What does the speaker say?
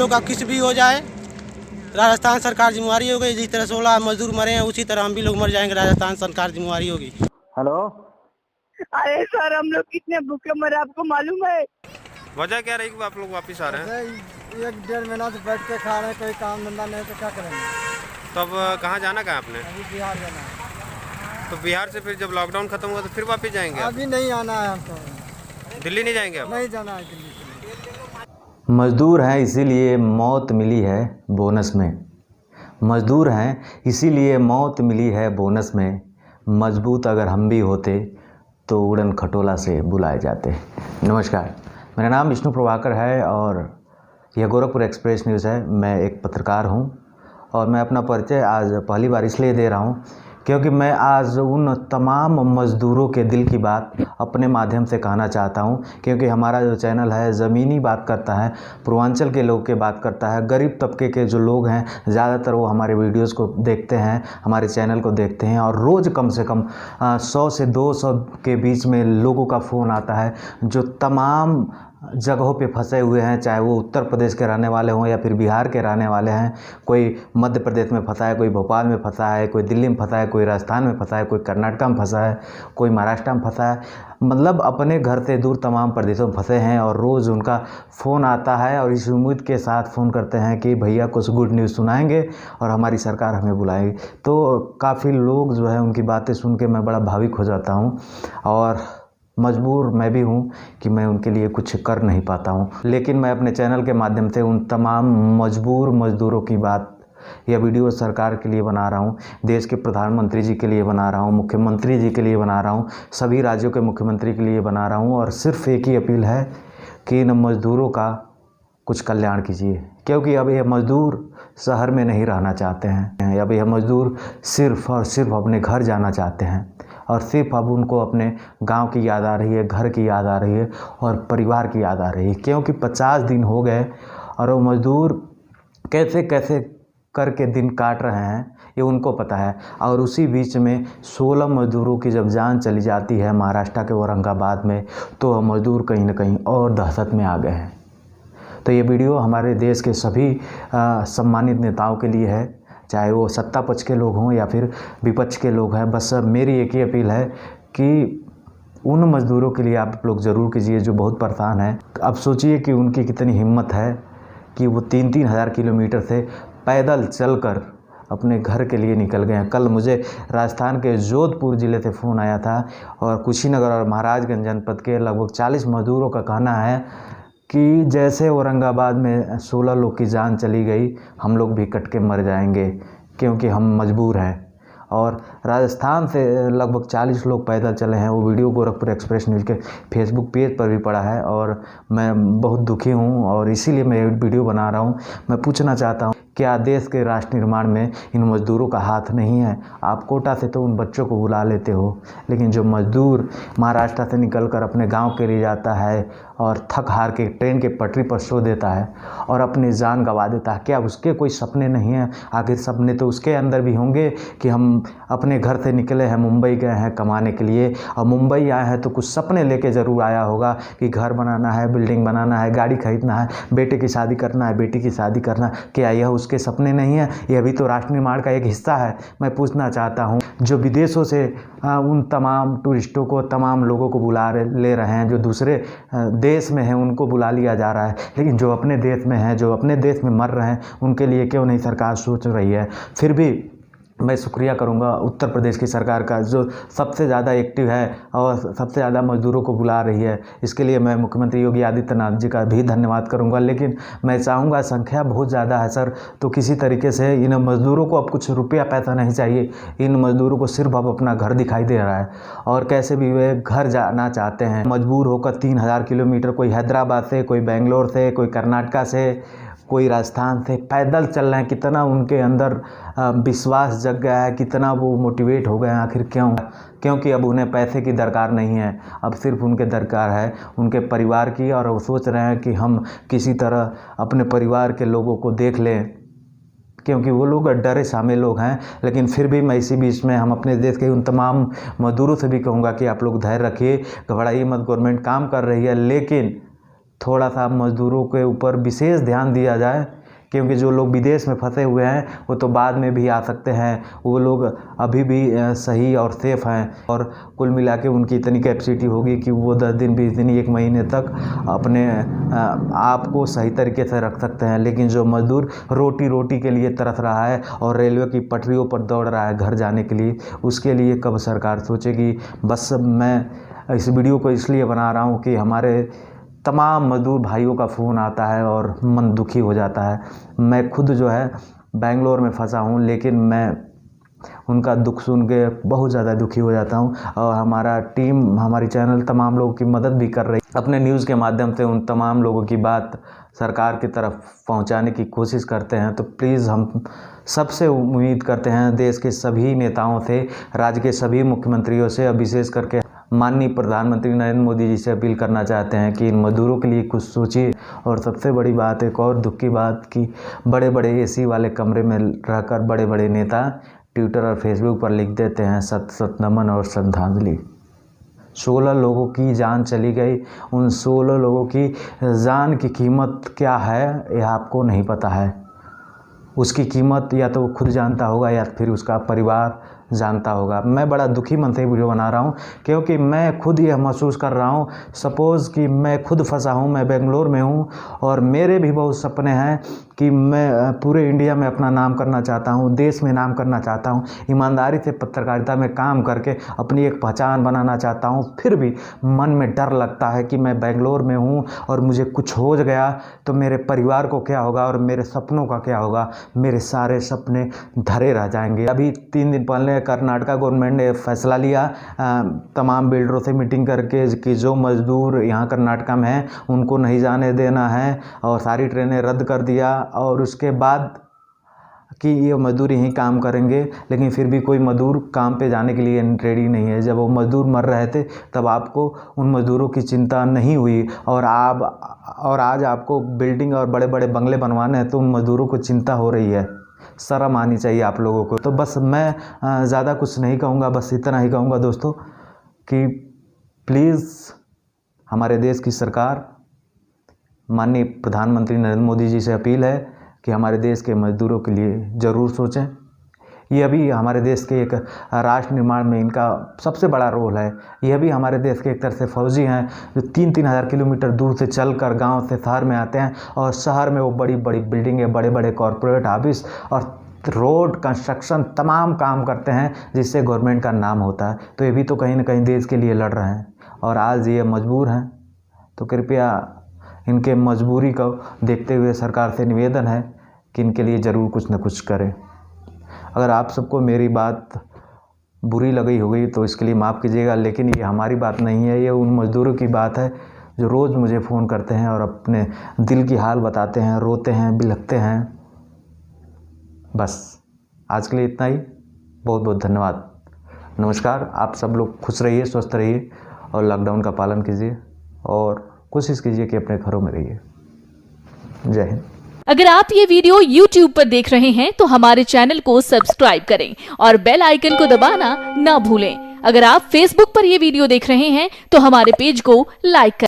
लोग का कुछ भी हो जाए, राजस्थान सरकार जिम्मेवारी होगी। जिस तरह 16 मजदूर मरे हैं उसी तरह हम भी लोग मर जाएंगे, राजस्थान सरकार जिम्मेवारी होगी। हेलो, अरे सर, हम लोग कितने भूखे मरे आपको मालूम है? वजह क्या रहेगी आप लोग वापस आ रहे हैं? एक डेढ़ महीना से बैठ के खा रहे हैं, कोई काम धंधा नहीं तो क्या करेंगे। तो अब कहाँ जाना कहाँ आपने? अभी बिहार जाना है। तो बिहार से फिर जब लॉकडाउन खत्म हुआ तो फिर वापस जाएंगे आप? अभी नहीं आना है हमको, दिल्ली नहीं जाएंगे अब? नहीं जाना है दिल्ली। मज़दूर हैं इसीलिए मौत मिली है बोनस में। मज़दूर हैं इसीलिए मौत मिली है बोनस में। मजबूत अगर हम भी होते तो उड़न खटोला से बुलाए जाते। नमस्कार, मेरा नाम विष्णु प्रभाकर है और यह गोरखपुर एक्सप्रेस न्यूज़ है। मैं एक पत्रकार हूं और मैं अपना परिचय आज पहली बार इसलिए दे रहा हूं क्योंकि मैं आज उन तमाम मज़दूरों के दिल की बात अपने माध्यम से कहना चाहता हूं, क्योंकि हमारा जो चैनल है ज़मीनी बात करता है, पूर्वांचल के लोग के बात करता है। गरीब तबके के जो लोग हैं ज़्यादातर वो हमारे वीडियोस को देखते हैं, हमारे चैनल को देखते हैं और रोज़ कम से कम 100 से 200 के बीच में लोगों का फ़ोन आता है जो तमाम जगहों पे फंसे हुए हैं, चाहे वो उत्तर प्रदेश के रहने वाले हों या फिर बिहार के रहने वाले हैं। कोई मध्य प्रदेश में फंसा है, कोई भोपाल में फंसा है, कोई दिल्ली में फंसा है, कोई राजस्थान में फंसा है, कोई कर्नाटक में फंसा है, कोई महाराष्ट्र में फंसा है। मतलब अपने घर से दूर तमाम प्रदेशों में फंसे हैं और रोज़ उनका फ़ोन आता है और इस उम्मीद के साथ फ़ोन करते हैं कि भैया कुछ गुड न्यूज़ सुनाएंगे और हमारी सरकार हमें बुलाएगी। तो काफ़ी लोग जो है उनकी बातें सुन के मैं बड़ा भावुक हो जाता हूँ और मजबूर मैं भी हूँ कि मैं उनके लिए कुछ कर नहीं पाता हूँ। लेकिन मैं अपने चैनल के माध्यम से उन तमाम मजबूर मज़दूरों की बात यह वीडियो सरकार के लिए बना रहा हूँ, देश के प्रधानमंत्री जी के लिए बना रहा हूँ, मुख्यमंत्री जी के लिए बना रहा हूँ, सभी राज्यों के मुख्यमंत्री के लिए बना रहा हूँ और सिर्फ़ एक ही अपील है कि इन मज़दूरों का कुछ कल्याण कीजिए। क्योंकि अब यह मज़दूर शहर में नहीं रहना चाहते हैं, अब यह मज़दूर सिर्फ़ और सिर्फ अपने घर जाना चाहते हैं और सिर्फ अब उनको अपने गांव की याद आ रही है, घर की याद आ रही है और परिवार की याद आ रही है। क्योंकि 50 दिन हो गए और वो मज़दूर कैसे कैसे करके दिन काट रहे हैं ये उनको पता है। और उसी बीच में 16 मज़दूरों की जब जान चली जाती है महाराष्ट्र के औरंगाबाद में, तो मज़दूर कहीं ना कहीं और दहशत में आ गए हैं। तो ये वीडियो हमारे देश के सभी सम्मानित नेताओं के लिए है, चाहे वो सत्ता पक्ष के लोग हों या फिर विपक्ष के लोग हैं। बस मेरी एक ही अपील है कि उन मज़दूरों के लिए आप लोग ज़रूर कीजिए जो बहुत परेशान हैं। अब सोचिए कि उनकी कितनी हिम्मत है कि वो 3-3 हज़ार किलोमीटर से पैदल चलकर अपने घर के लिए निकल गए हैं। कल मुझे राजस्थान के जोधपुर ज़िले से फ़ोन आया था और कुशीनगर और महाराजगंज जनपद के लगभग 40 मज़दूरों का कहना है कि जैसे औरंगाबाद में 16 लोग की जान चली गई, हम लोग भी कट के मर जाएंगे क्योंकि हम मजबूर हैं। और राजस्थान से लगभग 40 लोग पैदल चले हैं। वो वीडियो गोरखपुर एक्सप्रेस न्यूज़ के फेसबुक पेज पर भी पड़ा है और मैं बहुत दुखी हूँ और इसीलिए मैं वीडियो बना रहा हूँ। मैं पूछना चाहता हूँ, क्या देश के राष्ट्र निर्माण में इन मज़दूरों का हाथ नहीं है? आप कोटा से तो उन बच्चों को बुला लेते हो, लेकिन जो मज़दूर महाराष्ट्र से निकलकर अपने गांव के लिए जाता है और थक हार के ट्रेन के पटरी पर सो देता है और अपनी जान गंवा देता है, क्या उसके कोई सपने नहीं हैं? आखिर सपने तो उसके अंदर भी होंगे कि हम अपने घर से निकले हैं, मुंबई गए हैं कमाने के लिए और मुंबई आए हैं तो कुछ सपने लेके ज़रूर आया होगा कि घर बनाना है, बिल्डिंग बनाना है, गाड़ी खरीदना है, बेटे की शादी करना है, बेटी की शादी करना। क्या यह उसके सपने नहीं है? यह भी तो राष्ट्र निर्माण का एक हिस्सा है। मैं पूछना चाहता हूँ, जो विदेशों से उन तमाम टूरिस्टों को, तमाम लोगों को बुला ले रहे हैं, जो दूसरे देश में हैं उनको बुला लिया जा रहा है, लेकिन जो अपने देश में हैं, जो अपने देश में मर रहे हैं, उनके लिए क्यों नहीं सरकार सोच रही है? फिर भी मैं शुक्रिया करूंगा उत्तर प्रदेश की सरकार का, जो सबसे ज़्यादा एक्टिव है और सबसे ज़्यादा मज़दूरों को बुला रही है। इसके लिए मैं मुख्यमंत्री योगी आदित्यनाथ जी का भी धन्यवाद करूंगा। लेकिन मैं चाहूँगा, संख्या बहुत ज़्यादा है सर, तो किसी तरीके से इन मज़दूरों को अब कुछ रुपया पैसा नहीं चाहिए। इन मज़दूरों को सिर्फ अब अपना घर दिखाई दे रहा है और कैसे भी वे घर जाना चाहते हैं, मजबूर होकर 3000 किलोमीटर, कोई हैदराबाद से, कोई बेंगलोर से, कोई कर्नाटका से, कोई राजस्थान से पैदल चल रहे हैं। कितना उनके अंदर विश्वास जग गया है, कितना वो मोटिवेट हो गए हैं। आखिर क्यों? क्योंकि अब उन्हें पैसे की दरकार नहीं है, अब सिर्फ उनके दरकार है उनके परिवार की। और वो सोच रहे हैं कि हम किसी तरह अपने परिवार के लोगों को देख लें, क्योंकि वो लोग डरे सामे लोग हैं। लेकिन फिर भी मैं इसी बीच में हम अपने देश के उन तमाम मजदूरों से भी कहूँगा कि आप लोग धैर्य रखिए, घबराइए मत। गवर्नमेंट काम कर रही है, लेकिन थोड़ा सा मज़दूरों के ऊपर विशेष ध्यान दिया जाए, क्योंकि जो लोग विदेश में फंसे हुए हैं वो तो बाद में भी आ सकते हैं, वो लोग अभी भी सही और सेफ़ हैं और कुल मिला के उनकी इतनी कैपेसिटी होगी कि वो 10 दिन 20 दिन 1 महीने तक अपने आप को सही तरीके से रख सकते हैं। लेकिन जो मज़दूर रोटी के लिए तरस रहा है और रेलवे की पटरियों पर दौड़ रहा है घर जाने के लिए, उसके लिए कब सरकार सोचेगी। बस मैं इस वीडियो को इसलिए बना रहा हूँ कि हमारे तमाम मज़दूर भाइयों का फ़ोन आता है और मन दुखी हो जाता है। मैं खुद जो है बेंगलोर में फंसा हूँ, लेकिन मैं उनका दुख सुन के बहुत ज़्यादा दुखी हो जाता हूँ और हमारा टीम, हमारी चैनल तमाम लोगों की मदद भी कर रही है। अपने न्यूज़ के माध्यम से उन तमाम लोगों की बात सरकार की तरफ पहुँचाने की कोशिश करते हैं। तो प्लीज़ हम सबसे उम्मीद करते हैं, देश के सभी नेताओं से, राज्य के सभी मुख्यमंत्रियों से, और विशेष करके माननीय प्रधानमंत्री नरेंद्र मोदी जी से अपील करना चाहते हैं कि इन मज़दूरों के लिए कुछ सोचिए। और सबसे बड़ी बात, एक और दुख की बात, कि बड़े बड़े एसी वाले कमरे में रहकर बड़े बड़े नेता ट्विटर और फेसबुक पर लिख देते हैं सत सत नमन और श्रद्धांजलि। 16 लोगों की जान चली गई। उन 16 लोगों की जान की कीमत क्या है यह आपको नहीं पता है। उसकी कीमत या तो वो खुद जानता होगा या फिर उसका परिवार जानता होगा। मैं बड़ा दुखी मन से वीडियो बना रहा हूँ, क्योंकि मैं खुद यह महसूस कर रहा हूँ। सपोज़ कि मैं खुद फंसा हूँ, मैं बेंगलोर में हूँ और मेरे भी बहुत सपने हैं कि मैं पूरे इंडिया में अपना नाम करना चाहता हूँ, देश में नाम करना चाहता हूँ, ईमानदारी से पत्रकारिता में काम करके अपनी एक पहचान बनाना चाहता हूँ। फिर भी मन में डर लगता है कि मैं बेंगलोर में हूँ और मुझे कुछ हो गया तो मेरे परिवार को क्या होगा और मेरे सपनों का क्या होगा। मेरे सारे सपने धरे रह जाएंगे। अभी 3 दिन पहले कर्नाटक गवर्नमेंट ने फैसला लिया तमाम बिल्डरों से मीटिंग करके कि जो मज़दूर यहाँ कर्नाटक में हैं उनको नहीं जाने देना है और सारी ट्रेनें रद्द कर दिया। और उसके बाद कि ये मज़दूर यहीं काम करेंगे, लेकिन फिर भी कोई मज़दूर काम पे जाने के लिए रेडी नहीं है। जब वो मज़दूर मर रहे थे तब आपको उन मज़दूरों की चिंता नहीं हुई और आज आपको बिल्डिंग और बड़े बड़े बंगले बनवाने हैं तो उन मज़दूरों को चिंता हो रही है। शर्म आनी चाहिए आप लोगों को। तो बस मैं ज़्यादा कुछ नहीं कहूँगा, बस इतना ही कहूँगा दोस्तों कि प्लीज़ हमारे देश की सरकार, माननीय प्रधानमंत्री नरेंद्र मोदी जी से अपील है कि हमारे देश के मज़दूरों के लिए ज़रूर सोचें। यह भी हमारे देश के एक राष्ट्र निर्माण में इनका सबसे बड़ा रोल है। यह भी हमारे देश के एक तरह से फौजी हैं जो 3-3 हज़ार किलोमीटर दूर से चलकर गांव से शहर में आते हैं और शहर में वो बड़ी बड़ी बिल्डिंगें, बड़े बड़े कॉरपोरेट ऑफिस और रोड कंस्ट्रक्शन तमाम काम करते हैं जिससे गवर्नमेंट का नाम होता है। तो ये भी तो कहीं ना कहीं देश के लिए लड़ रहे हैं और आज ये मजबूर हैं। तो कृपया इनके मजबूरी को देखते हुए सरकार से निवेदन है कि इनके लिए ज़रूर कुछ न कुछ करें। अगर आप सबको मेरी बात बुरी लगी होगी तो इसके लिए माफ़ कीजिएगा, लेकिन ये हमारी बात नहीं है, ये उन मज़दूरों की बात है जो रोज़ मुझे फ़ोन करते हैं और अपने दिल की हाल बताते हैं, रोते हैं, बिलखते हैं। बस आज के लिए इतना ही। बहुत बहुत धन्यवाद। नमस्कार। आप सब लोग खुश रहिए, स्वस्थ रहिए और लॉकडाउन का पालन कीजिए और कोशिश कीजिए कि अपने घरों में रहिए। जय हिंद। अगर आप ये वीडियो YouTube पर देख रहे हैं तो हमारे चैनल को सब्सक्राइब करें और बेल आइकन को दबाना ना भूलें। अगर आप Facebook पर ये वीडियो देख रहे हैं तो हमारे पेज को लाइक करें।